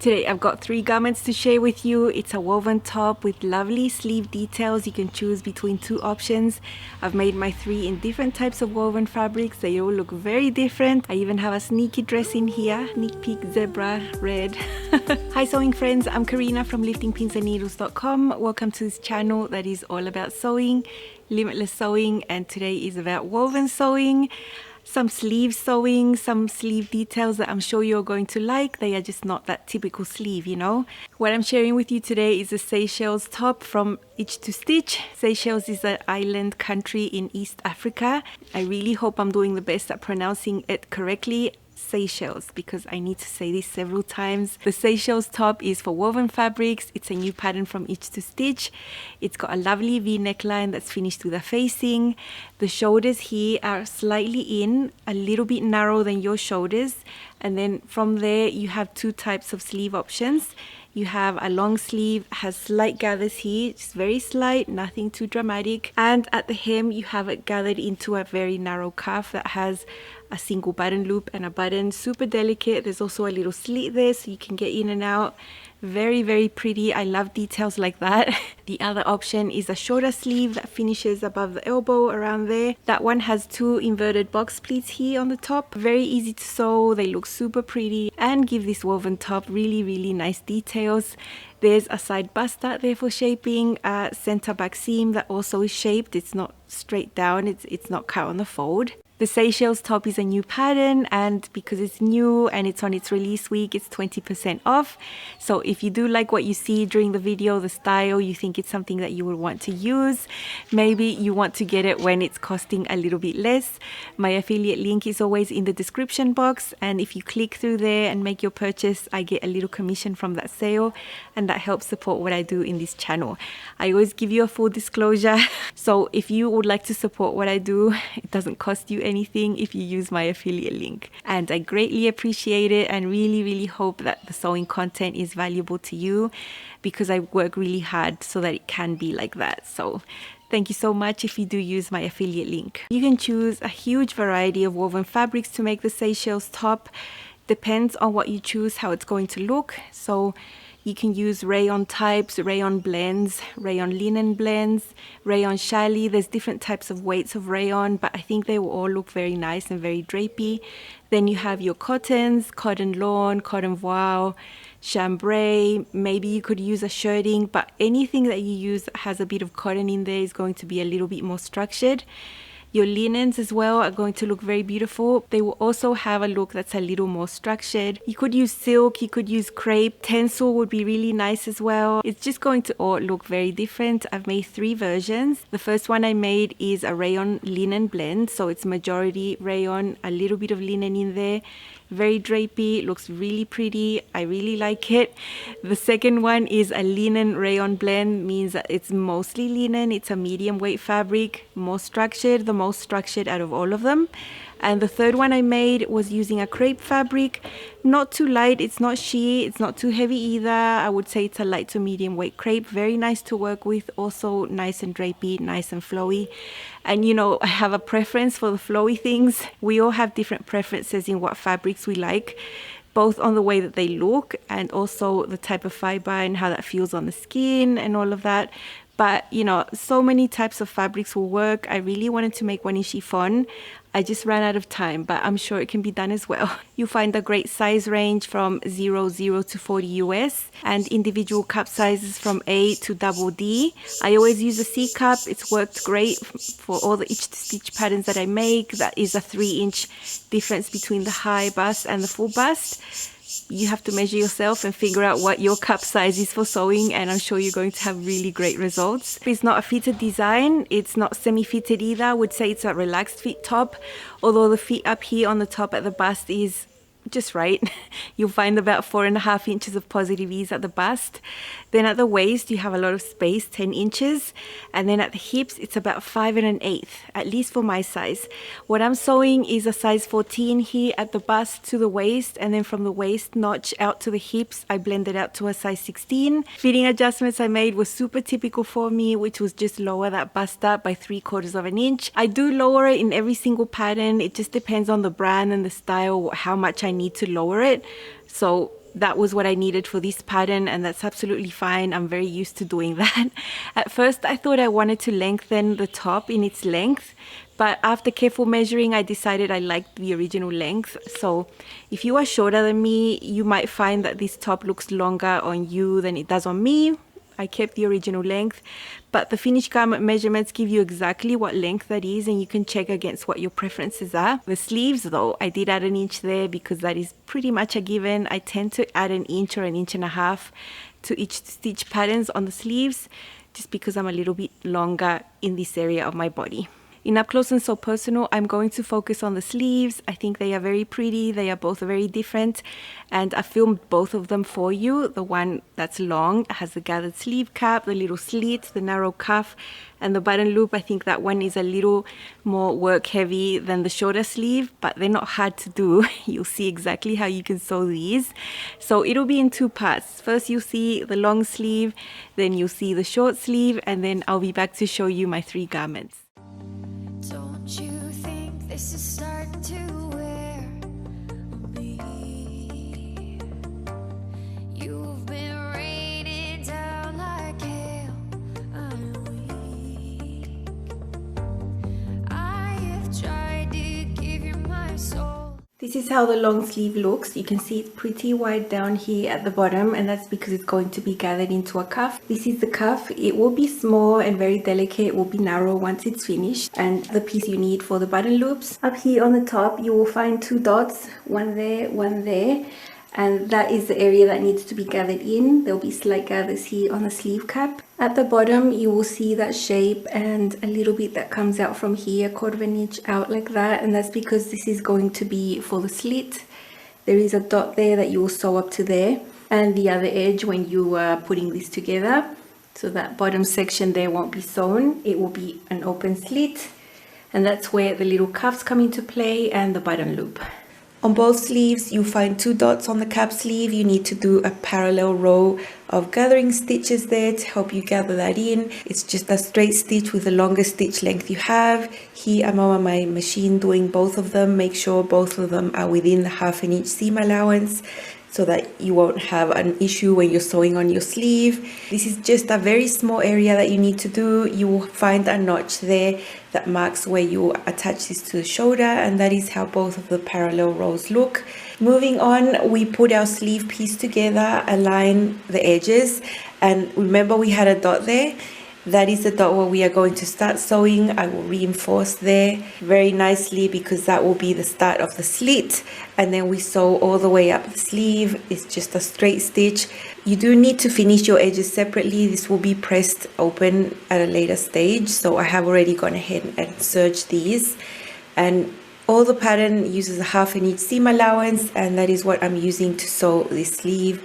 Today I've got 3 garments to share with you. It's a woven top with lovely sleeve details. You can choose between 2 options. I've made my 3 in different types of woven fabrics. They all look very different. I even have a sneaky dress in here, sneak peek zebra red. Hi sewing friends, I'm Karina from liftingpinsandneedles.com. Welcome to this channel that is all about sewing, limitless sewing, and today is about woven sewing. Some sleeve sewing, some sleeve details that I'm sure you're going to like. They are just not that typical sleeve, you know. What I'm sharing with you today is a Seychelles top from Itch to Stitch. Seychelles is an island country in East Africa. I really hope I'm doing the best at pronouncing it correctly. Seychelles, because I need to say this several times. The Seychelles top is for woven fabrics. It's a new pattern from Itch to Stitch. It's got a lovely V neckline that's finished with a facing. The shoulders here are slightly in, a little bit narrower than your shoulders, and then from there you have 2 types of sleeve options. You have a long sleeve, has slight gathers here, just very slight, nothing too dramatic. And at the hem, you have it gathered into a very narrow cuff that has a single button loop and a button, super delicate. There's also a little slit there so you can get in and out. Very, very pretty. I love details like that. The other option is a shorter sleeve that finishes above the elbow around there. That one has 2 inverted box pleats here on the top. Very easy to sew. They look super pretty and give this woven top really, really nice details. There's a side bust out there for shaping, a center back seam that also is shaped. It's not straight down. It's not cut on the fold. The Seychelles top is a new pattern, and because it's new and it's on its release week, it's 20% off. So if you do like what you see during the video, the style, you think it's something that you would want to use, maybe you want to get it when it's costing a little bit less, my affiliate link is always in the description box, and if you click through there and make your purchase, I get a little commission from that sale, and that helps support what I do in this channel. I always give you a full disclosure. So if you would like to support what I do, it doesn't cost you anything if you use my affiliate link, and I greatly appreciate it and really hope that the sewing content is valuable to you, because I work really hard so that it can be like that. So thank you so much if you do use my affiliate link. You can choose a huge variety of woven fabrics to make the Seychelles top. Depends on what you choose, how it's going to look. So you can use rayon types, rayon blends, rayon linen blends, rayon challis. There's different types of weights of rayon, but I think they will all look very nice and very drapey. Then you have your cottons, cotton lawn, cotton voile, chambray. Maybe you could use a shirting, but anything that you use that has a bit of cotton in there is going to be a little bit more structured. Your linens as well are going to look very beautiful. They will also have a look that's a little more structured. You could use silk, you could use crepe. Tencel would be really nice as well. It's just going to all look very different. I've made 3 versions. The first one I made is a rayon linen blend. So it's majority rayon, a little bit of linen in there. Very drapey, it looks really pretty. I really like it. The second one is a linen rayon blend, means that it's mostly linen. It's a medium weight fabric, more structured, the most structured out of all of them. And the third one I made was using a crepe fabric. Not too light, it's not sheer, it's not too heavy either. I would say it's a light to medium weight crepe. Very nice to work with, also nice and drapey, nice and flowy. And you know, I have a preference for the flowy things. We all have different preferences in what fabrics we like, both on the way that they look and also the type of fiber and how that feels on the skin and all of that. But you know, so many types of fabrics will work. I really wanted to make one in chiffon. I just ran out of time, but I'm sure it can be done as well. You'll find a great size range from 00 to 40 US and individual cup sizes from A to double D. I always use a C cup. It's worked great for all the Itch to Stitch patterns that I make. That is a 3-inch difference between the high bust and the full bust. You have to measure yourself and figure out what your cup size is for sewing, and I'm sure you're going to have really great results. It's not a fitted design, it's not semi-fitted either. I would say it's a relaxed fit top, although the fit up here on the top at the bust is just right. You'll find about 4.5 inches of positive ease at the bust. Then at the waist you have a lot of space, 10 inches, and then at the hips it's about 5 1/8, at least for my size. What I'm sewing is a size 14 here at the bust to the waist, and then from the waist notch out to the hips I blended out to a size 16. Fitting adjustments I made was super typical for me, which was just lower that bust up by 3/4 of an inch. I do lower it in every single pattern. It just depends on the brand and the style, how much I need to lower it. So that was what I needed for this pattern, and that's absolutely fine. I'm very used to doing that. At first I thought I wanted to lengthen the top in its length, but after careful measuring I decided I liked the original length. So if you are shorter than me, you might find that this top looks longer on you than it does on me. I kept the original length, but the finished garment measurements give you exactly what length that is, and you can check against what your preferences are. The sleeves though, I did add an inch there because that is pretty much a given. I tend to add an inch or an inch and a half to each stitch patterns on the sleeves, just because I'm a little bit longer in this area of my body. In Up Close and So Personal, I'm going to focus on the sleeves. I think they are very pretty. They are both very different, and I filmed both of them for you. The one that's long has the gathered sleeve cap, the little slit, the narrow cuff, and the button loop. I think that one is a little more work heavy than the shorter sleeve, but they're not hard to do. You'll see exactly how you can sew these. So it'll be in two parts. First you'll see the long sleeve, then you'll see the short sleeve, and then I'll be back to show you my 3 garments. Don't you think this is starting to wear me? You've been raining down like hail. I'm weak. I have tried to give you my soul. This is how the long sleeve looks. You can see it's pretty wide down here at the bottom, and that's because it's going to be gathered into a cuff. This is the cuff. It will be small and very delicate. It will be narrow once it's finished, and the piece you need for the button loops. Up here on the top you will find 2 dots, one there, and that is the area that needs to be gathered in. There'll be slight gathers here on the sleeve cap. At the bottom you will see that shape and a little bit that comes out from here, 1/4 inch out like that, and that's because this is going to be for the slit. There is a dot there that you will sew up to there, and the other edge when you are putting this together. So that bottom section there won't be sewn, it will be an open slit, and that's where the little cuffs come into play and the button loop. On both sleeves you find 2 dots on the cap sleeve. You need to do a parallel row of gathering stitches there to help you gather that in. It's just a straight stitch with the longest stitch length you have. Here I'm on my machine doing both of them. Make sure both of them are within the 1/2 inch seam allowance, so that you won't have an issue when you're sewing on your sleeve. This is just a very small area that you need to do. You will find a notch there that marks where you attach this to the shoulder, and that is how both of the parallel rows look. Moving on, we put our sleeve piece together, align the edges, and remember we had a dot there. That is the dot where we are going to start sewing. I will reinforce there very nicely because that will be the start of the slit, and then we sew all the way up the sleeve. It's just a straight stitch. You do need to finish your edges separately. This will be pressed open at a later stage, so I have already gone ahead and serged these, and all the pattern uses a 1/2 inch seam allowance, and that is what I'm using to sew this sleeve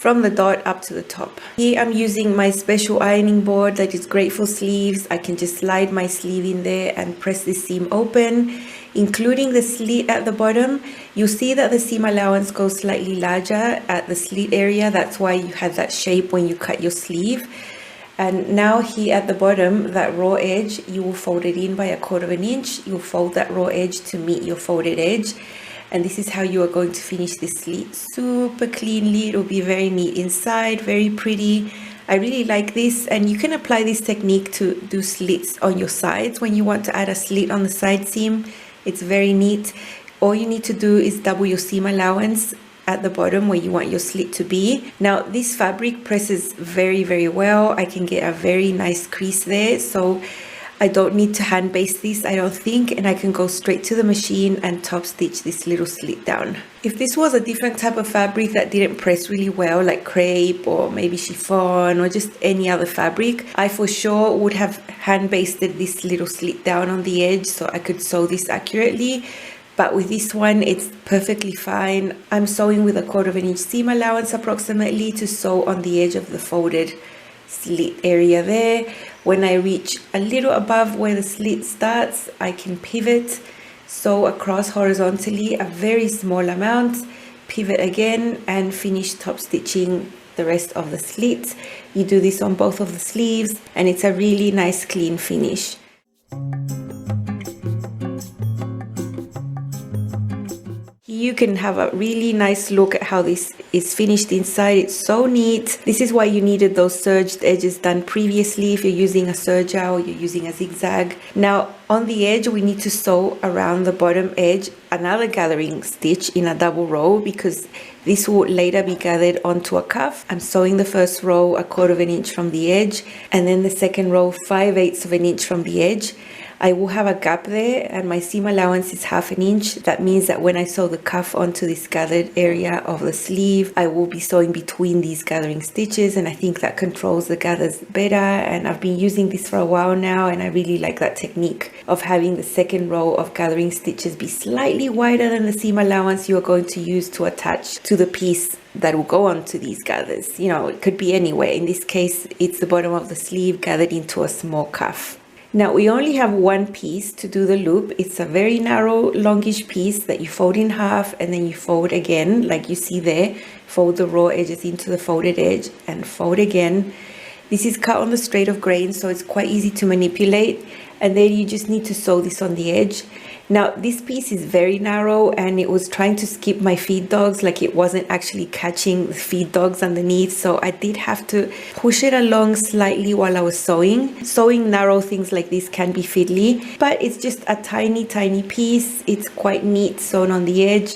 from the dot up to the top. Here I'm using my special ironing board that is great for sleeves. I can just slide my sleeve in there and press the seam open, including the slit at the bottom. You'll see that the seam allowance goes slightly larger at the slit area. That's why you had that shape when you cut your sleeve. And now here at the bottom, that raw edge, you will fold it in by a 1/4 inch. You'll fold that raw edge to meet your folded edge. And this is how you are going to finish this slit. Super cleanly. It'll be very neat inside, very pretty. I really like this, and you can apply this technique to do slits on your sides when you want to add a slit on the side seam. It's very neat. All you need to do is double your seam allowance at the bottom where you want your slit to be. Now this fabric presses very well. I can get a very nice crease there, so I don't need to hand baste this, I don't think, and I can go straight to the machine and top stitch this little slit down. If this was a different type of fabric that didn't press really well, like crepe or maybe chiffon or just any other fabric, I for sure would have hand basted this little slit down on the edge so I could sew this accurately. But with this one, it's perfectly fine. I'm sewing with a 1/4 inch seam allowance approximately to sew on the edge of the folded slit area there. When I reach a little above where the slit starts, I can pivot, sew across horizontally a very small amount, pivot again, and finish top stitching the rest of the slit. You do this on both of the sleeves, and it's a really nice clean finish. You you can have a really nice look at how this is finished inside. It's so neat. This is why you needed those serged edges done previously if you're using a serger or you're using a zigzag. Now on the edge, we need to sew around the bottom edge another gathering stitch in a double row, because this will later be gathered onto a cuff. I'm sewing the first row 1/4 inch from the edge, and then the second row 5/8 inch from the edge. I will have a gap there, and my seam allowance is 1/2 inch. That means that when I sew the cuff onto this gathered area of the sleeve, I will be sewing between these gathering stitches, and I think that controls the gathers better. And I've been using this for a while now, and I really like that technique of having the second row of gathering stitches be slightly wider than the seam allowance you are going to use to attach to the piece that will go onto these gathers. You know, it could be anywhere. In this case, it's the bottom of the sleeve gathered into a small cuff. Now we only have one piece to do the loop. It's a very narrow, longish piece that you fold in half and then you fold again, like you see there. Fold the raw edges into the folded edge and fold again. This is cut on the straight of grain, so it's quite easy to manipulate. And then you just need to sew this on the edge. Now this piece is very narrow, and it was trying to skip my feed dogs, like it wasn't actually catching the feed dogs underneath, so I did have to push it along slightly while I was sewing. Sewing narrow things like this can be fiddly, but it's just a tiny piece. It's quite neat sewn on the edge,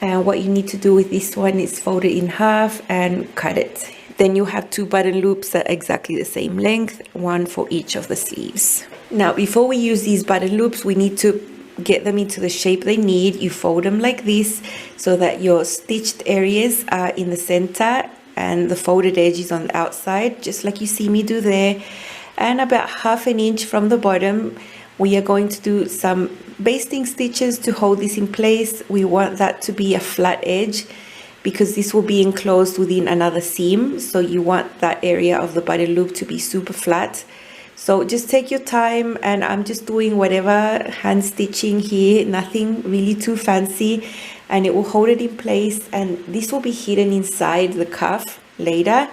and what you need to do with this one is fold it in half and cut it. Then you have 2 button loops at exactly the same length, one for each of the sleeves. Now before we use these button loops, we need to get them into the shape they need. You fold them like this so that your stitched areas are in the center and the folded edge is on the outside, just like you see me do there. And about 1/2 inch from the bottom, we are going to do some basting stitches to hold this in place. We want that to be a flat edge because this will be enclosed within another seam, so you want that area of the button loop to be super flat. So just take your time, and I'm just doing whatever hand stitching here, nothing really too fancy, and it will hold it in place, and this will be hidden inside the cuff later.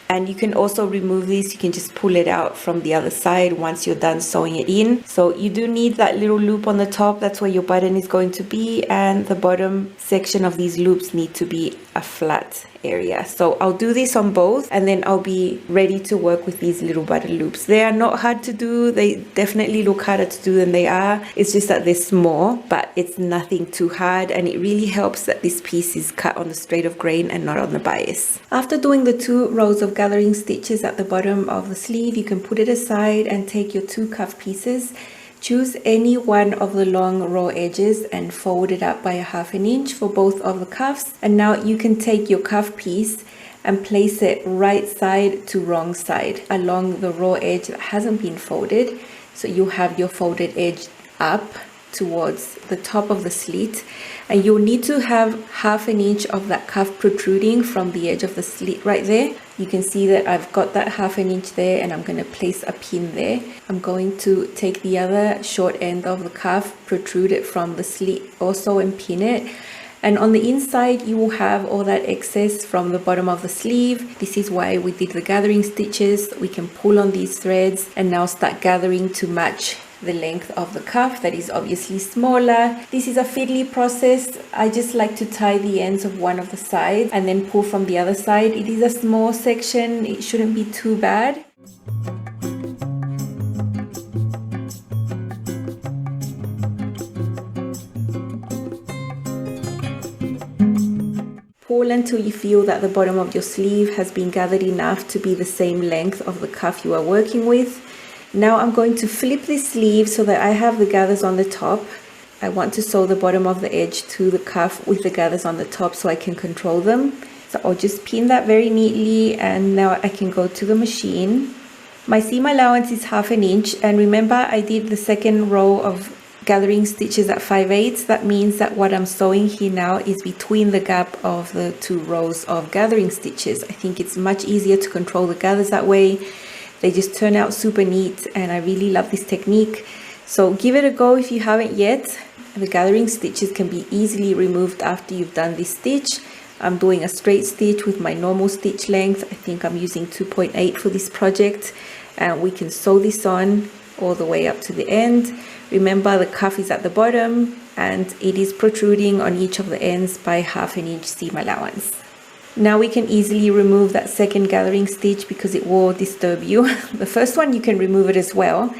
And you can also remove this, you can just pull it out from the other side once you're done sewing it in. So you do need that little loop on the top, that's where your button is going to be, and the bottom section of these loops need to be a flat area. So I'll do this on both, and then I'll be ready to work with these little button loops. They are not hard to do, they definitely look harder to do than they are. It's just that they're small, but it's nothing too hard, and it really helps that this piece is cut on the straight of grain and not on the bias. After doing the 2 rows of gathering stitches at the bottom of the sleeve, you can put it aside and take your 2 cuff pieces. Choose any one of the long raw edges and fold it up by 1/2 inch for both of the cuffs. And now you can take your cuff piece and place it right side to wrong side along the raw edge that hasn't been folded. So you have your folded edge up towards the top of the slit, and you'll need to have 1/2 inch of that cuff protruding from the edge of the slit right there. You can see that I've got that 1/2 inch there, and I'm going to place a pin there. I'm going to take the other short end of the cuff, protrude it from the slit also, and pin it. And on the inside, you will have all that excess from the bottom of the sleeve. This is why we did the gathering stitches. We can pull on these threads and now start gathering to match the length of the cuff that is obviously smaller. This is a fiddly process. I just like to tie the ends of one of the sides and then pull from the other side. It is a small section, it shouldn't be too bad. Pull until you feel that the bottom of your sleeve has been gathered enough to be the same length of the cuff you are working with. Now I'm going to flip this sleeve so that I have the gathers on the top. I want to sew the bottom of the edge to the cuff with the gathers on the top so I can control them. So I'll just pin that very neatly, and now I can go to the machine. My seam allowance is 1/2 inch, and remember I did the second row of gathering stitches at 5/8. That means that what I'm sewing here now is between the gap of the 2 rows of gathering stitches. I think it's much easier to control the gathers that way. They just turn out super neat, and I really love this technique. So give it a go if you haven't yet. The gathering stitches can be easily removed after you've done this stitch. I'm doing a straight stitch with my normal stitch length. I think I'm using 2.8 for this project, and we can sew this on all the way up to the end. Remember, the cuff is at the bottom and it is protruding on each of the ends by 1/2 inch seam allowance. Now we can easily remove that second gathering stitch because it will disturb you. The first one you can remove it as well,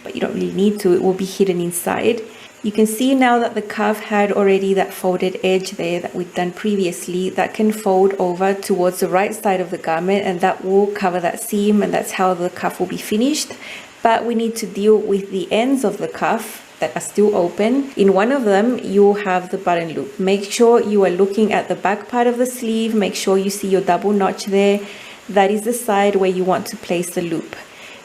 but you don't really need to, it will be hidden inside. You can see now that the cuff had already that folded edge there that we've done previously. That can fold over towards the right side of the garment and that will cover that seam, and that's how the cuff will be finished. But we need to deal with the ends of the cuff that are still open. In one of them you'll have the button loop. Make sure you are looking at the back part of the sleeve. Make sure you see your double notch there. That is the side where you want to place the loop.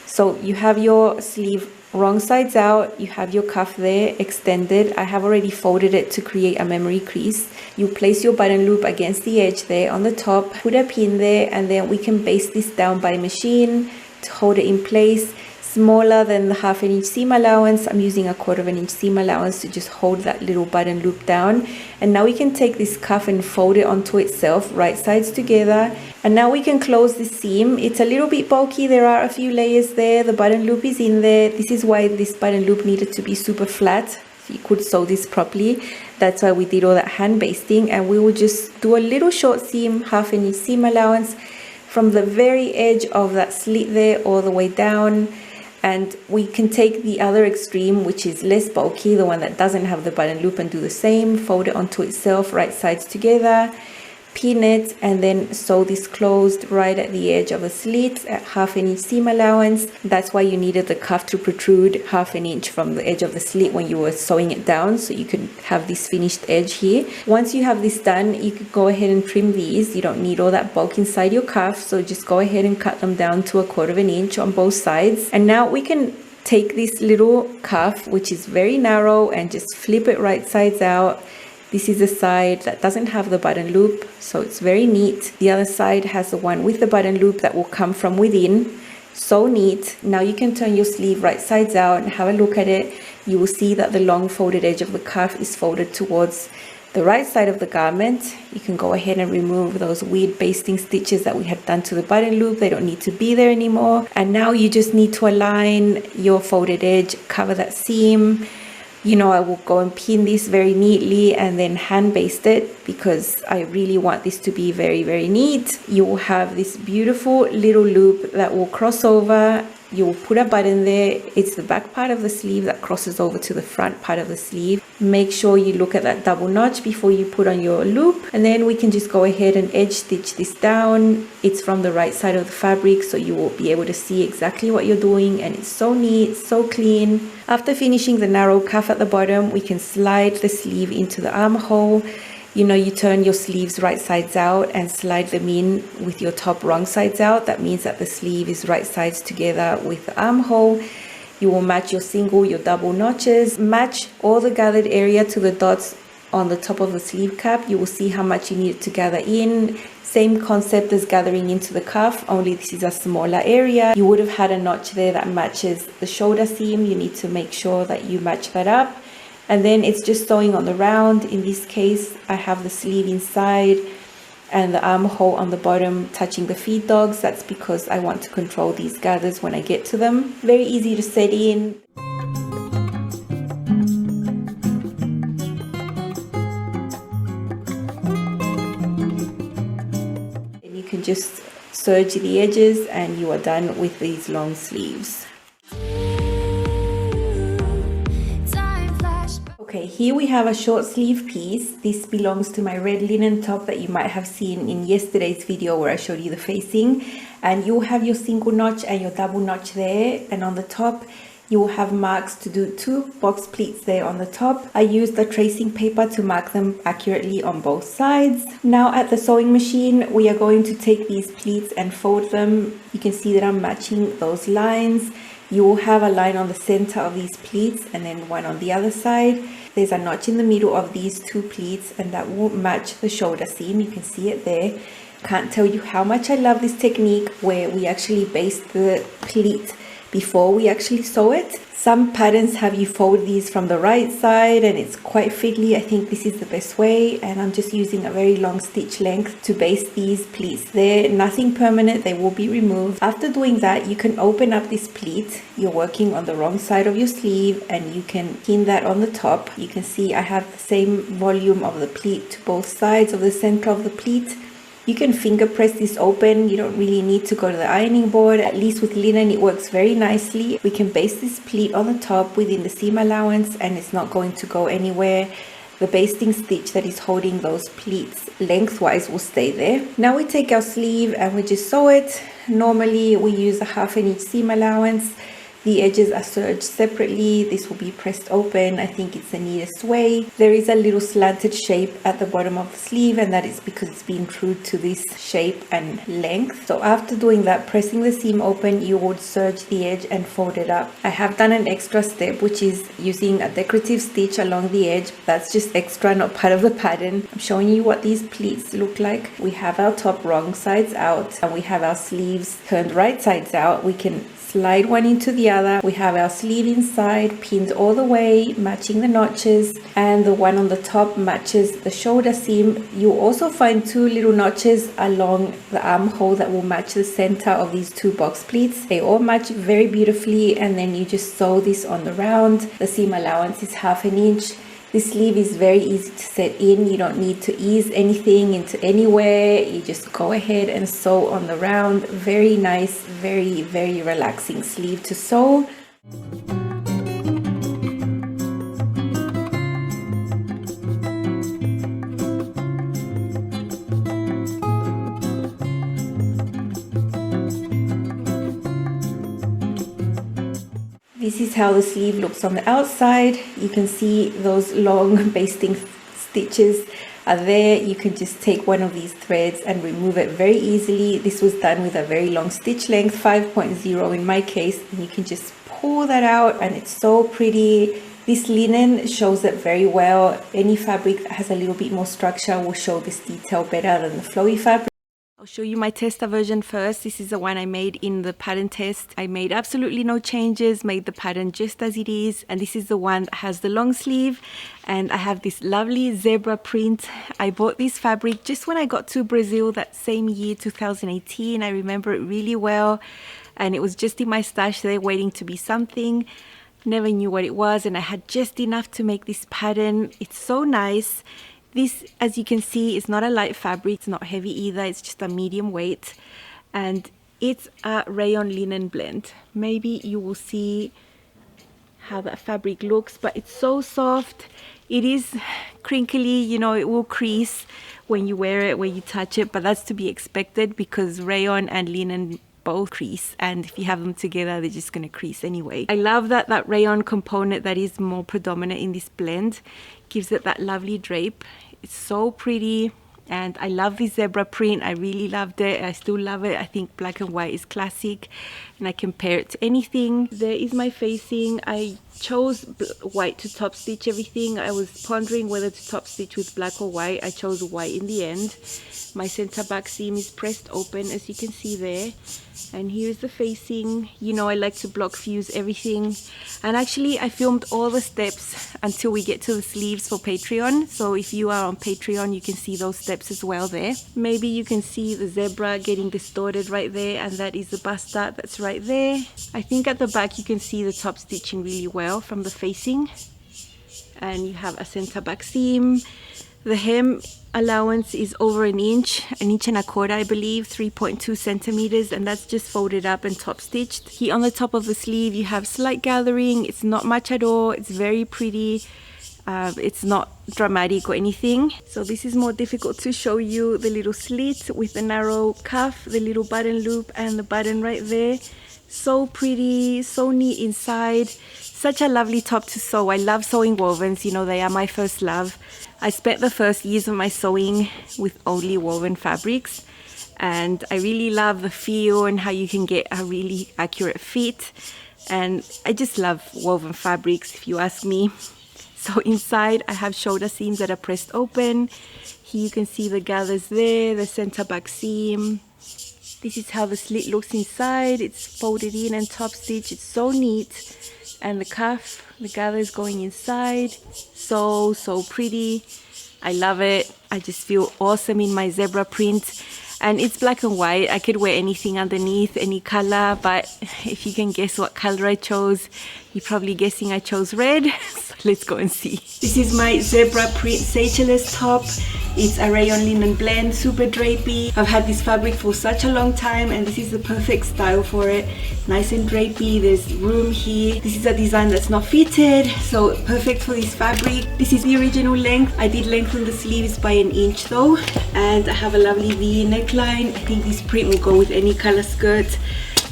So you have your sleeve wrong sides out, you have your cuff there extended. I have already folded it to create a memory crease. You place your button loop against the edge there on the top, put a pin there, and then we can baste this down by machine to hold it in place. Smaller than the 1/2 inch seam allowance, I'm using a 1/4 inch seam allowance to just hold that little button loop down. And now we can take this cuff and fold it onto itself, right sides together. And now we can close the seam. It's a little bit bulky, there are a few layers there, the button loop is in there. This is why this button loop needed to be super flat, so you could sew this properly. That's why we did all that hand basting. And we will just do a little short seam, 1/2 inch seam allowance from the very edge of that slit there all the way down. And we can take the other extreme, which is less bulky, the one that doesn't have the button loop, and do the same. Fold it onto itself, right sides together, pin it, and then sew this closed right at the edge of a slit at 1/2 inch seam allowance. That's why you needed the cuff to protrude 1/2 inch from the edge of the slit when you were sewing it down, so you could have this finished edge here. Once you have this done, you could go ahead and trim these. You don't need all that bulk inside your cuff, so just go ahead and cut them down to 1/4 inch on both sides. And now we can take this little cuff, which is very narrow, and just flip it right sides out. This is the side that doesn't have the button loop, so it's very neat. The other side has the one with the button loop that will come from within. So neat. Now you can turn your sleeve right sides out and have a look at it. You will see that the long folded edge of the cuff is folded towards the right side of the garment. You can go ahead and remove those weird basting stitches that we had done to the button loop. They don't need to be there anymore. And now you just need to align your folded edge, cover that seam. You know, I will go and pin this very neatly and then hand baste it because I really want this to be very, very neat. You will have this beautiful little loop that will cross over. You will put a button there. It's the back part of the sleeve that crosses over to the front part of the sleeve. Make sure you look at that double notch before you put on your loop, and then we can just go ahead and edge stitch this down. It's from the right side of the fabric, so you will be able to see exactly what you're doing, and it's so neat, so clean. After finishing the narrow cuff at the bottom, we can slide the sleeve into the armhole. You know, you turn your sleeves right sides out and slide them in with your top wrong sides out. That means that the sleeve is right sides together with the armhole. You will match your single, your double notches, match all the gathered area to the dots on the top of the sleeve cap. You will see how much you need to gather in. Same concept as gathering into the cuff, only this is a smaller area. You would have had a notch there that matches the shoulder seam. You need to make sure that you match that up. And then it's just sewing on the round. In this case, I have the sleeve inside and the armhole on the bottom touching the feed dogs. That's because I want to control these gathers when I get to them. Very easy to set in. And you can just serge the edges and you are done with these long sleeves. Okay, here we have a short sleeve piece. This belongs to my red linen top that you might have seen in yesterday's video where I showed you the facing. And you have your single notch and your double notch there. And on the top, you will have marks to do 2 box pleats there on the top. I used the tracing paper to mark them accurately on both sides. Now at the sewing machine, we are going to take these pleats and fold them. You can see that I'm matching those lines. You will have a line on the center of these pleats and then one on the other side. There's a notch in the middle of these 2 pleats and that will match the shoulder seam. You can see it there. Can't tell you how much I love this technique where we actually baste the pleat before we actually sew it. Some patterns have you fold these from the right side and it's quite fiddly. I think this is the best way, and I'm just using a very long stitch length to baste these pleats. They're nothing permanent, they will be removed. After doing that, you can open up this pleat. You're working on the wrong side of your sleeve and you can pin that on the top. You can see I have the same volume of the pleat to both sides of the center of the pleat. You can finger press this open. You don't really need to go to the ironing board. At least with linen it works very nicely. We can baste this pleat on the top within the seam allowance and it's not going to go anywhere. The basting stitch that is holding those pleats lengthwise will stay there. Now we take our sleeve and we just sew it. Normally we use a 1/2 inch seam allowance. The edges are serged separately. This will be pressed open. I think it's the neatest way. There is a little slanted shape at the bottom of the sleeve, and that is because it's been true to this shape and length. So after doing that, pressing the seam open, you would serge the edge and fold it up. I have done an extra step, which is using a decorative stitch along the edge. That's just extra, not part of the pattern. I'm showing you what these pleats look like. We have our top wrong sides out and we have our sleeves turned right sides out. We can slide one into the other. We have our sleeve inside pinned all the way, matching the notches, and the one on the top matches the shoulder seam. You also find 2 little notches along the armhole that will match the center of these 2 box pleats. They all match very beautifully, and then you just sew this on the round. The seam allowance is 1/2 inch. This sleeve is very easy to set in. You don't need to ease anything into anywhere. You just go ahead and sew on the round. Very nice, very, very relaxing sleeve to sew. This is how the sleeve looks on the outside. You can see those long basting stitches are there. You can just take one of these threads and remove it very easily. This was done with a very long stitch length, 5.0 in my case, and you can just pull that out and it's so pretty. This linen shows it very well. Any fabric that has a little bit more structure will show this detail better than the flowy fabric. I'll show you my tester version first. This is the one I made in the pattern test. I made absolutely no changes, made the pattern just as it is. And this is the one that has the long sleeve. And I have this lovely zebra print. I bought this fabric just when I got to Brazil that same year, 2018. I remember it really well. And it was just in my stash there waiting to be something. Never knew what it was. And I had just enough to make this pattern. It's so nice. This, as you can see, is not a light fabric, it's not heavy either, it's just a medium weight. And it's a rayon linen blend. Maybe you will see how that fabric looks, but it's so soft. It is crinkly, you know, it will crease when you wear it, when you touch it, but that's to be expected because rayon and linen both crease, and if you have them together they're just going to crease anyway. I love that rayon component that is more predominant in this blend gives it that lovely drape. It's so pretty, and I love this zebra print. I really loved it. I still love it. I think black and white is classic and I compare it to anything. There is my facing. I chose white to top stitch everything. I was pondering whether to top stitch with black or white. I chose white in the end. My center back seam is pressed open, as you can see there. And here's the facing. You know, I like to block fuse everything. And actually, I filmed all the steps until we get to the sleeves for Patreon. So if you are on Patreon, you can see those steps as well there. Maybe you can see the zebra getting distorted right there, and that is the bustard that's right there. I think at the back you can see the top stitching really well from the facing. And you have a center back seam. The hem allowance is over an inch and a quarter, I believe, 3.2 centimeters, and that's just folded up and top stitched. Here on the top of the sleeve you have slight gathering. It's not much at all. It's very pretty. It's not dramatic or anything. So this is more difficult to show you. The little slit with the narrow cuff, the little button loop, and the button right there. So pretty, so neat inside. Such a lovely top to sew. I love sewing wovens, you know, they are my first love. I spent the first years of my sewing with only woven fabrics, and I really love the feel and how you can get a really accurate fit. And I just love woven fabrics, if you ask me. So inside I have shoulder seams that are pressed open. Here you can see the gathers there, the center back seam. This is how the slit looks inside. It's folded in and top stitched. It's so neat. and the cuff, the gather is going inside. So pretty. I love it. I just feel awesome in my zebra print. And it's black and white. I could wear anything underneath, any color, but if you can guess what color I chose, you're probably guessing I chose red. So let's go and see. This is my zebra print Seychelles top. It's a rayon linen blend, super drapey. I've had this fabric for such a long time and this is the perfect style for it. Nice and drapey, there's room here. This is a design that's not fitted, so perfect for this fabric. This is the original length. I did lengthen the sleeves by 1 inch though, and I have a lovely V neckline. I think this print will go with any color skirt,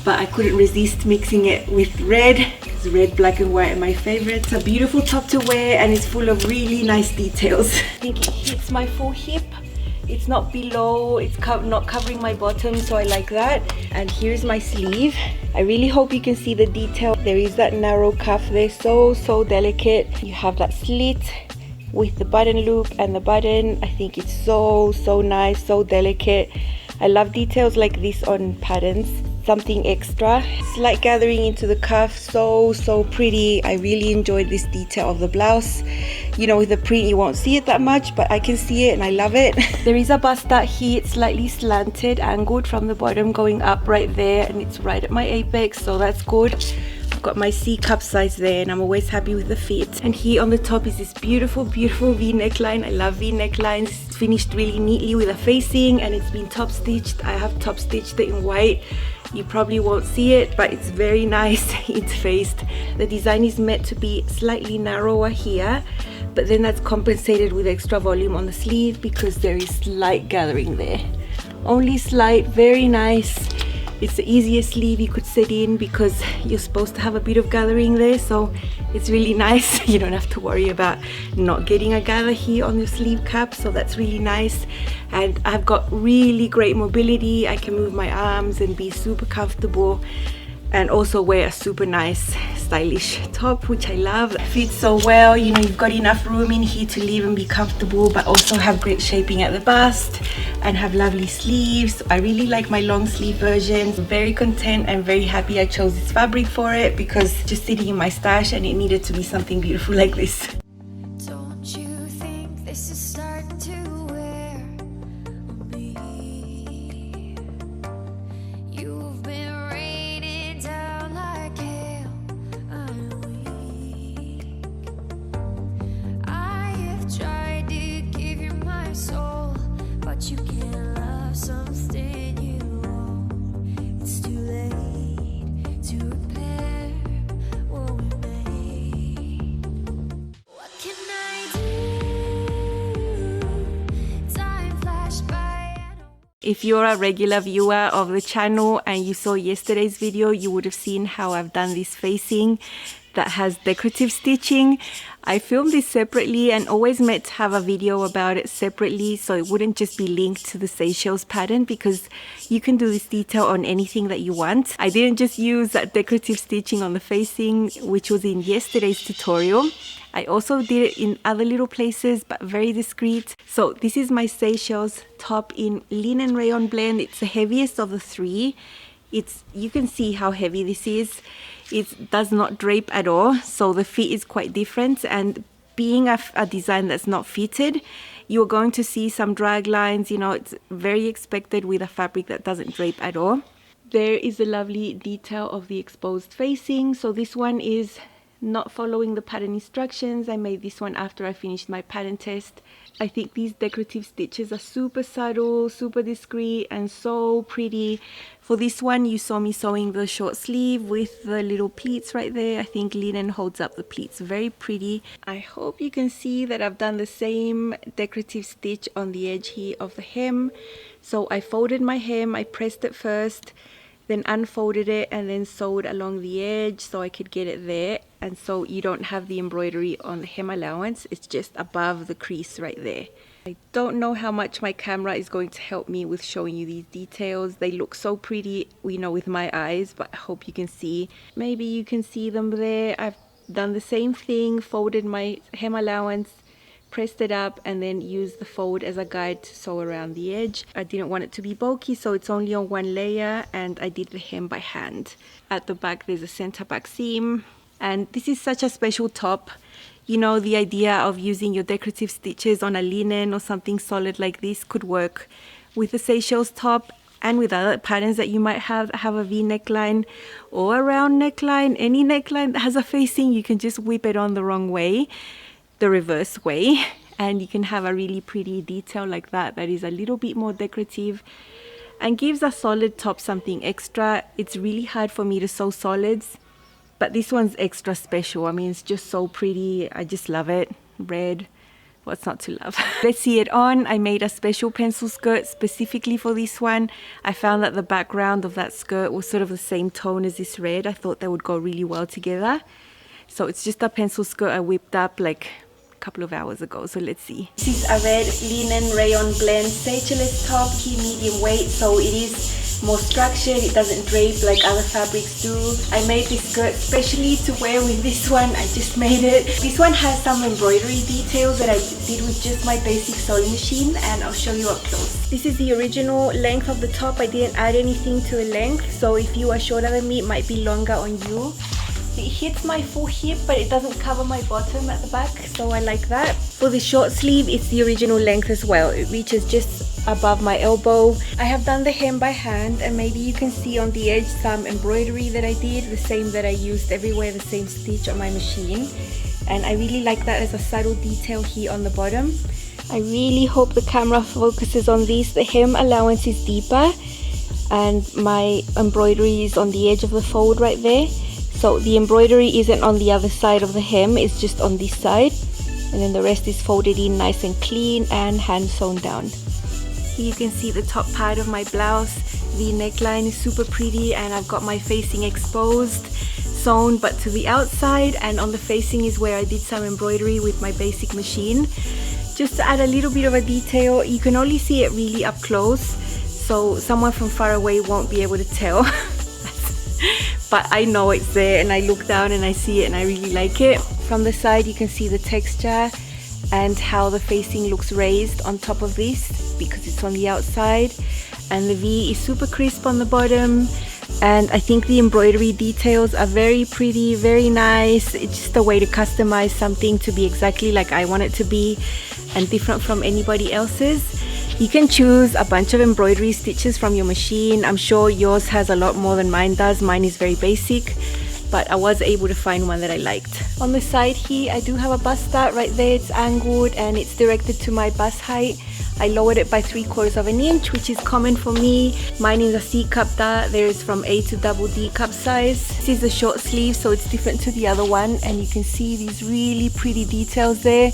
but I couldn't resist mixing it with red. Red, black and white are my favorite. It's a beautiful top to wear and it's full of really nice details. I think it hits my full hip. It's not below, it's not covering my bottom, so I like that. And here's my sleeve. I really hope you can see the detail. There is that narrow cuff there, so delicate. You have that slit with the button loop and the button. I think it's so nice, so delicate. I love details like this on patterns. Something extra. Slight gathering into the cuff, so pretty. I really enjoyed this detail of the blouse. You know, with the print you won't see it that much, but I can see it and I love it. There is a bust out here. It's slightly slanted, angled from the bottom going up right there, and it's right at my apex, so that's good. I've got my C cup size there and I'm always happy with the fit. And here on the top is this beautiful V neckline. I love V necklines. It's finished really neatly with a facing and it's been top stitched. I have top stitched it in white. You probably won't see it, but it's very nice interfaced. The design is meant to be slightly narrower here, but then that's compensated with extra volume on the sleeve because there is slight gathering there. Only slight, very nice. It's the easiest sleeve you could set in because you're supposed to have a bit of gathering there, so it's really nice. You don't have to worry about not getting a gather here on your sleeve cap, so that's really nice. And I've got really great mobility. I can move my arms and be super comfortable, and also wear a super nice stylish top, which I love. It fits so well. You know, you've got enough room in here to live and be comfortable, but also have great shaping at the bust and have lovely sleeves. I really like my long sleeve versions. I'm very content and very happy I chose this fabric for it because just sitting in my stash and it needed to be something beautiful like this. Don't you think this is starting to wear on me? You've been raining down like hail. I'm weak. I have tried to give you my soul, but you can't love something you own. It's too late to repair what we made. What can I do? Time flashed by. If you're a regular viewer of the channel and you saw yesterday's video, you would have seen how I've done this facing that has decorative stitching. I filmed this separately and always meant to have a video about it separately so it wouldn't just be linked to the Seychelles pattern because you can do this detail on anything that you want. I didn't just use that decorative stitching on the facing, which was in yesterday's tutorial. I also did it in other little places, but very discreet. So this is my Seychelles top in linen rayon blend. It's the heaviest of the three. You can see how heavy this is. It does not drape at all, so the fit is quite different, and being a design that's not fitted, you're going to see some drag lines. You know, it's very expected with a fabric that doesn't drape at all. There is a lovely detail of the exposed facing. So this one is not following the pattern instructions. I made this one after I finished my pattern test. I think these decorative stitches are super subtle, super discreet, and so pretty. For this one, you saw me sewing the short sleeve with the little pleats right there. I think linen holds up the pleats very pretty. I hope you can see that I've done the same decorative stitch on the edge here of the hem. So I folded my hem, I pressed it first, then unfolded it and then sewed along the edge so I could get it there. And so you don't have the embroidery on the hem allowance, it's just above the crease right there. I don't know how much my camera is going to help me with showing you these details. They look so pretty, you know, with my eyes, but I hope you can see. Maybe you can see them there. I've done the same thing, folded my hem allowance, pressed it up, and then used the fold as a guide to sew around the edge. I didn't want it to be bulky, so it's only on one layer, and I did the hem by hand. At the back there's a center back seam, And this is such a special top. You know, the idea of using your decorative stitches on a linen or something solid like this could work with the Seychelles top and with other patterns that you might have a V neckline or a round neckline. Any neckline that has a facing, you can just whip it on the wrong way, the reverse way, and you can have a really pretty detail like that is a little bit more decorative and gives a solid top something extra. It's really hard for me to sew solids, but this one's extra special. I mean, it's just so pretty. I just love it. Red. What's not to love? Let's see it on. I made a special pencil skirt specifically for this one. I found that the background of that skirt was sort of the same tone as this red. I thought they would go really well together. So it's just a pencil skirt I whipped up like a couple of hours ago. So let's see. This is a red linen rayon blend Seychelles top, key medium weight. So it is more structured, it doesn't drape like other fabrics do. I made this skirt specially to wear with this one. I just made it. This one has some embroidery details that I did with just my basic sewing machine, and I'll show you up close. This is the original length of the top. I didn't add anything to the length, so if you are shorter than me, it might be longer on you. It hits my full hip, but it doesn't cover my bottom at the back, so I like that. For the short sleeve, it's the original length as well. It reaches just above my elbow. I have done the hem by hand, and maybe you can see on the edge some embroidery that I did, the same that I used everywhere, the same stitch on my machine. And I really like that as a subtle detail here on the bottom. I really hope the camera focuses on this. The hem allowance is deeper, and my embroidery is on the edge of the fold right there. So the embroidery isn't on the other side of the hem, it's just on this side, and then the rest is folded in nice and clean and hand sewn down. Here you can see the top part of my blouse. The neckline is super pretty, and I've got my facing exposed, sewn but to the outside, and on the facing is where I did some embroidery with my basic machine. Just to add a little bit of a detail, you can only see it really up close, so someone from far away won't be able to tell. But I know it's there, and I look down and I see it, and I really like it. From the side you can see the texture and how the facing looks raised on top of this because it's on the outside, and the V is super crisp on the bottom, and I think the embroidery details are very pretty, very nice. It's just a way to customize something to be exactly like I want it to be and different from anybody else's. You can choose a bunch of embroidery stitches from your machine. I'm sure yours has a lot more than mine does. Mine is very basic, but I was able to find one that I liked. On the side here, I do have a bust dart right there. It's angled and it's directed to my bust height. I lowered it by 3/4 of an inch, which is common for me. Mine is a C cup dart. There's from A to double D cup size. This is a short sleeve, so it's different to the other one, and you can see these really pretty details there.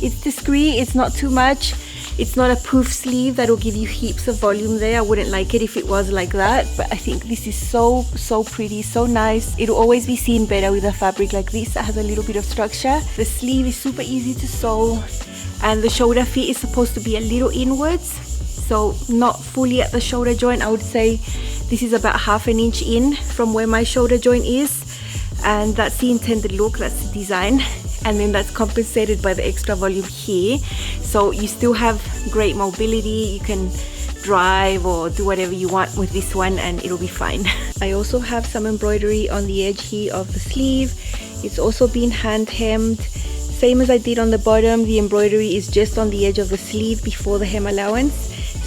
It's discreet, it's not too much. It's not a poof sleeve that'll give you heaps of volume there. I wouldn't like it if it was like that, but I think this is so pretty, so nice. It'll always be seen better with a fabric like this that has a little bit of structure. The sleeve is super easy to sew, and the shoulder fit is supposed to be a little inwards, so not fully at the shoulder joint. I would say this is about 1/2 inch in from where my shoulder joint is, and that's the intended look, that's the design. And then that's compensated by the extra volume here, so you still have great mobility. You can drive or do whatever you want with this one and it'll be fine. I also have some embroidery on the edge here of the sleeve. It's also been hand hemmed, same as I did on the bottom. The embroidery is just on the edge of the sleeve before the hem allowance,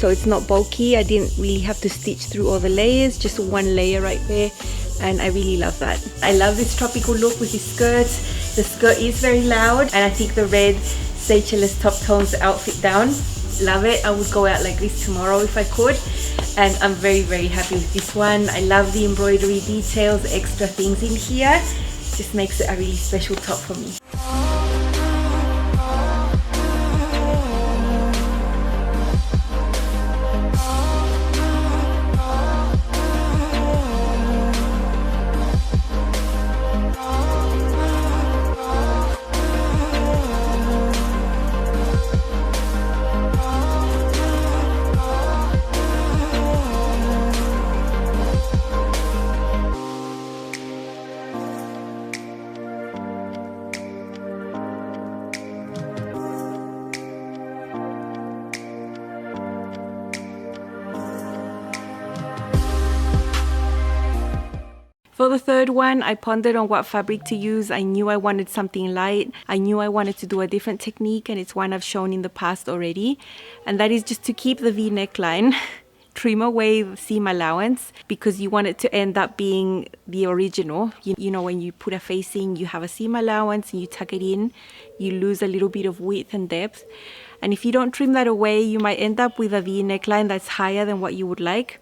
so it's not bulky. I didn't really have to stitch through all the layers, just one layer right there, and I really love that. I love this tropical look with this skirt. The skirt is very loud, and I think the red Seychelles top tones the outfit down. Love it. I would go out like this tomorrow if I could, and I'm very happy with this one. I love the embroidery details, the extra things in here. Just makes it a really special top for me. For the third one, I pondered on what fabric to use. I knew I wanted something light. I knew I wanted to do a different technique, and it's one I've shown in the past already. And that is just to keep the V neckline, trim away the seam allowance, because you want it to end up being the original. You know, when you put a facing, you have a seam allowance and you tuck it in, you lose a little bit of width and depth. And if you don't trim that away, you might end up with a V neckline that's higher than what you would like.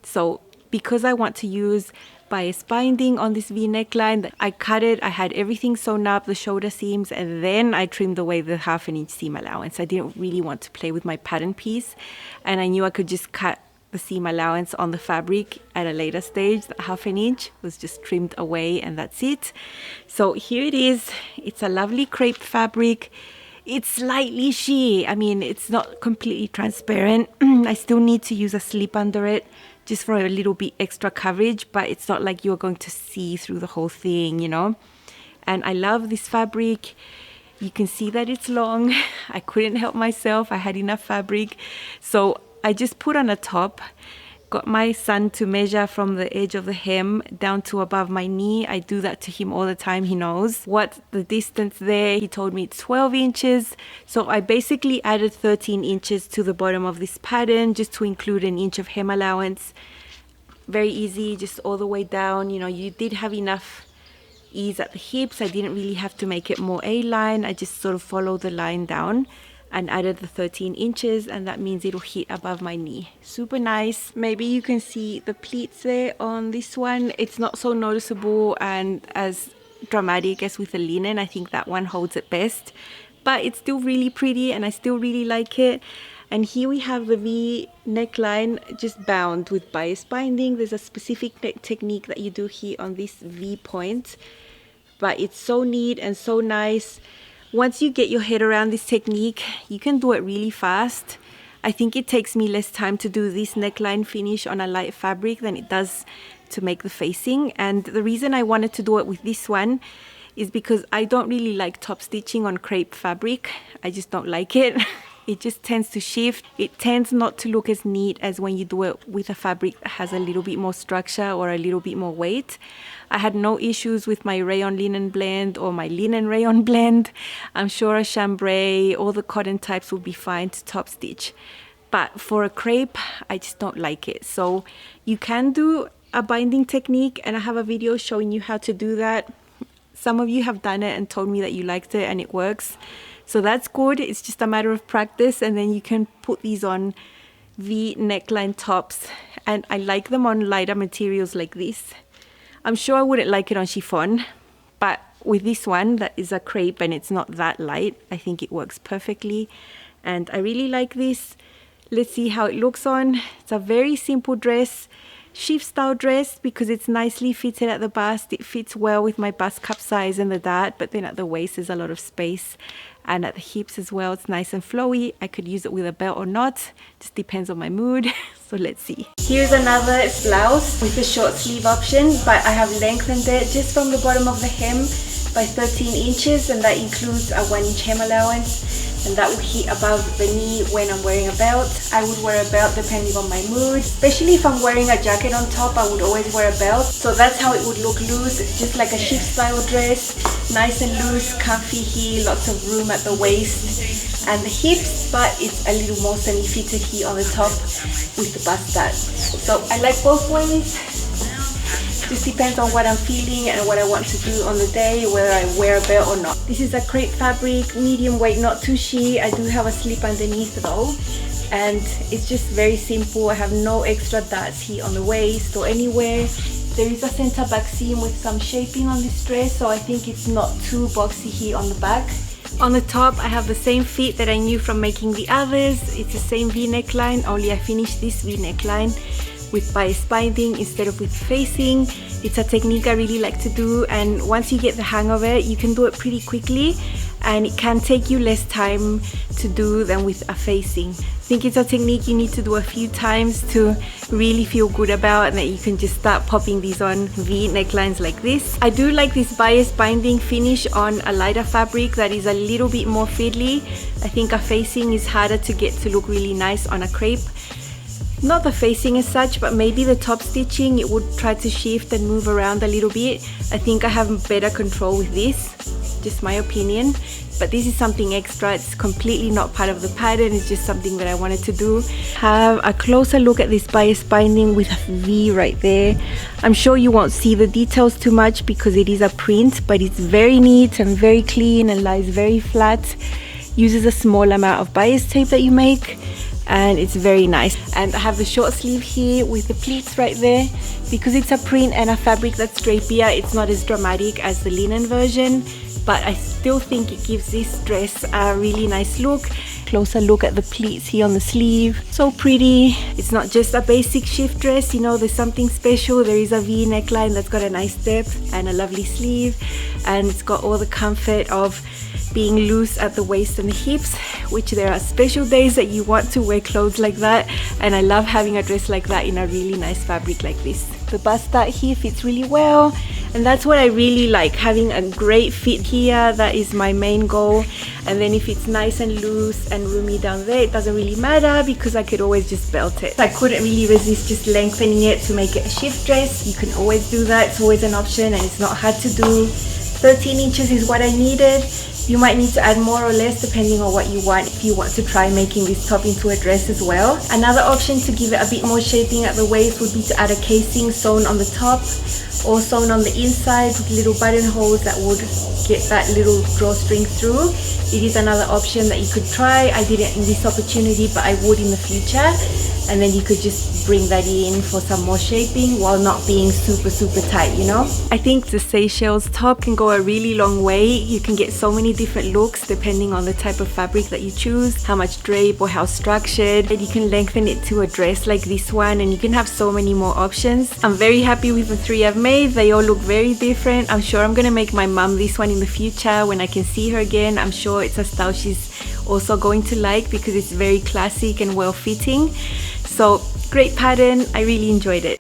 So because I want to use bias binding on this V neckline, I cut it, I had everything sewn up, the shoulder seams, and then I trimmed away the 1/2 inch seam allowance. I didn't really want to play with my pattern piece, and I knew I could just cut the seam allowance on the fabric at a later stage. The 1/2 inch was just trimmed away, and that's it. So here it is. It's a lovely crepe fabric. It's slightly sheer. I mean, it's not completely transparent. I still need to use a slip under it just for a little bit extra coverage, but it's not like you're going to see through the whole thing, you know. And I love this fabric. You can see that it's long. I couldn't help myself. I had enough fabric. So I just put on a top, got my son to measure from the edge of the hem down to above my knee. I do that to him all the time. He knows what the distance there. He told me it's 12 inches. So I basically added 13 inches to the bottom of this pattern just to include an inch of hem allowance. Very easy, just all the way down. You know, you did have enough ease at the hips. I didn't really have to make it more A-line. I just sort of followed the line down and added the 13 inches, and that means it'll hit above my knee. Super nice. Maybe you can see the pleats there on this one. It's not so noticeable and as dramatic as with the linen. I think that one holds it best, but it's still really pretty and I still really like it. And here we have the V neckline just bound with bias binding. There's a specific technique that you do here on this V point, but it's so neat and so nice. Once you get your head around this technique, you can do it really fast. I think it takes me less time to do this neckline finish on a light fabric than it does to make the facing. And the reason I wanted to do it with this one is because I don't really like top stitching on crepe fabric. I just don't like it. It just tends to shift. It tends not to look as neat as when you do it with a fabric that has a little bit more structure or a little bit more weight. I had no issues with my rayon linen blend or my linen rayon blend. I'm sure a chambray, all the cotton types would be fine to top stitch. But for a crepe, I just don't like it. So you can do a binding technique, and I have a video showing you how to do that. Some of you have done it and told me that you liked it and it works. So that's good. It's just a matter of practice, and then you can put these on V neckline tops. And I like them on lighter materials like this. I'm sure I wouldn't like it on chiffon, but with this one that is a crepe and it's not that light, I think it works perfectly. And I really like this. Let's see how it looks on. It's a very simple dress, shift style dress, because it's nicely fitted at the bust. It fits well with my bust cup size and the dart, but then at the waist there's a lot of space, and at the hips as well it's nice and flowy. I could use it with a belt or not, just depends on my mood. So let's see. Here's another blouse with a short sleeve option, but I have lengthened it just from the bottom of the hem by 13 inches, and that includes a 1 inch hem allowance, and that will hit above the knee when I'm wearing a belt. I would wear a belt depending on my mood, especially if I'm wearing a jacket on top. I would always wear a belt, so that's how it would look loose, just like a shift style dress, nice and loose, comfy here, lots of room at the waist and the hips, but it's a little more semi-fitted here on the top with the bust dart. So I like both ways. Just depends on what I'm feeling and what I want to do on the day, whether I wear a belt or not. This is a crepe fabric, medium weight, not too sheer. I do have a slip underneath though, and it's just very simple. I have no extra darts here on the waist or anywhere. There is a center back seam with some shaping on this dress, so I think it's not too boxy here on the back. On the top, I have the same fit that I knew from making the others. It's the same V neckline, only I finished this V neckline with bias binding instead of with facing. It's a technique I really like to do, and once you get the hang of it, you can do it pretty quickly, and it can take you less time to do than with a facing. I think it's a technique you need to do a few times to really feel good about, and that you can just start popping these on V necklines like this. I do like this bias binding finish on a lighter fabric that is a little bit more fiddly. I think a facing is harder to get to look really nice on a crepe. Not the facing as such, but maybe the top stitching, it would try to shift and move around a little bit. I think I have better control with this, just my opinion. But this is something extra. It's completely not part of the pattern. It's just something that I wanted to do. Have a closer look at this bias binding with a V right there. I'm sure you won't see the details too much because it is a print, but it's very neat and very clean and lies very flat. Uses a small amount of bias tape that you make, and it's very nice. And I have the short sleeve here with the pleats right there. Because it's a print and a fabric that's drapier, it's not as dramatic as the linen version, but I still think it gives this dress a really nice look. Closer look at the pleats here on the sleeve. So pretty. It's not just a basic shift dress, you know, there's something special. There is a V neckline that's got a nice depth and a lovely sleeve, and it's got all the comfort of being loose at the waist and the hips, which there are special days that you want to wear clothes like that, and I love having a dress like that in a really nice fabric like this. The bust dart here fits really well, and that's what I really like, having a great fit here. That is my main goal. And then if it's nice and loose and roomy down there, it doesn't really matter because I could always just belt it. I couldn't really resist just lengthening it to make it a shift dress. You can always do that. It's always an option and it's not hard to do. 13 inches is what I needed. You might need to add more or less depending on what you want if you want to try making this top into a dress as well. Another option to give it a bit more shaping at the waist would be to add a casing sewn on the top or sewn on the inside with little buttonholes that would get that little drawstring through. It is another option that you could try. I didn't in this opportunity, but I would in the future. And then you could just bring that in for some more shaping while not being super tight, you know. I think the Seychelles top can go a really long way. You can get so many different looks depending on the type of fabric that you choose, how much drape or how structured. And you can lengthen it to a dress like this one, and you can have so many more options. I'm very happy with the three I've made. They all look very different. I'm sure I'm gonna make my mum this one in the future when I can see her again. I'm sure it's a style she's also going to like because it's very classic and well fitting. So great pattern, I really enjoyed it.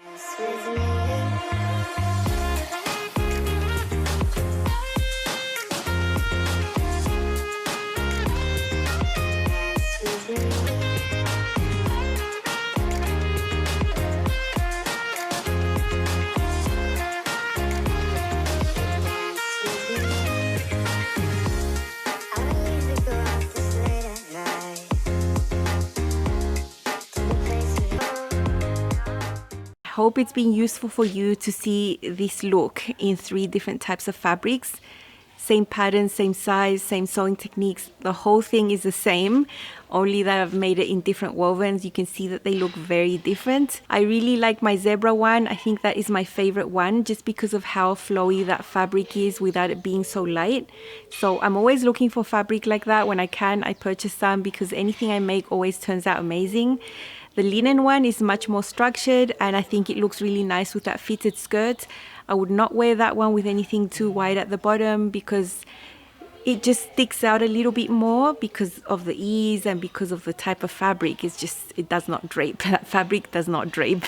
Hope it's been useful for you to see this look in 3 different types of fabrics. Same pattern, same size, same sewing techniques. The whole thing is the same, only that I've made it in different wovens. You can see that they look very different. I really like my zebra one. I think that is my favorite one just because of how flowy that fabric is without it being so light. So I'm always looking for fabric like that. When I can, I purchase some because anything I make always turns out amazing. The linen one is much more structured and I think it looks really nice with that fitted skirt. I would not wear that one with anything too wide at the bottom because it just sticks out a little bit more because of the ease and because of the type of fabric. It's just, it does not drape. That fabric does not drape.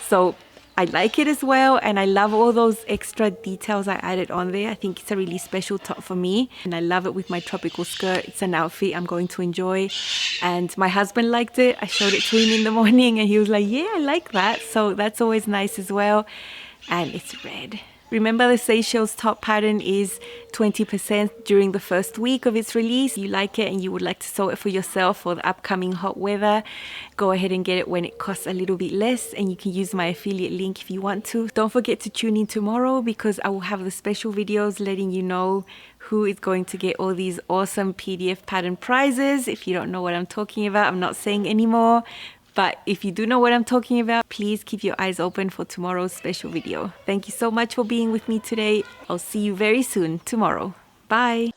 So I like it as well, and I love all those extra details I added on there. I think it's a really special top for me, and I love it with my tropical skirt. It's an outfit I'm going to enjoy, and my husband liked it. I showed it to him in the morning and he was like, yeah, I like that. So that's always nice as well. And it's red. Remember, the Seychelles top pattern is 20% during the first week of its release. You like it and you would like to sew it for yourself for the upcoming hot weather, go ahead and get it when it costs a little bit less, and you can use my affiliate link if you want to. Don't forget to tune in tomorrow because I will have the special videos letting you know who is going to get all these awesome PDF pattern prizes. If you don't know what I'm talking about, I'm not saying anymore. But if you do know what I'm talking about, please keep your eyes open for tomorrow's special video. Thank you so much for being with me today. I'll see you very soon tomorrow. Bye.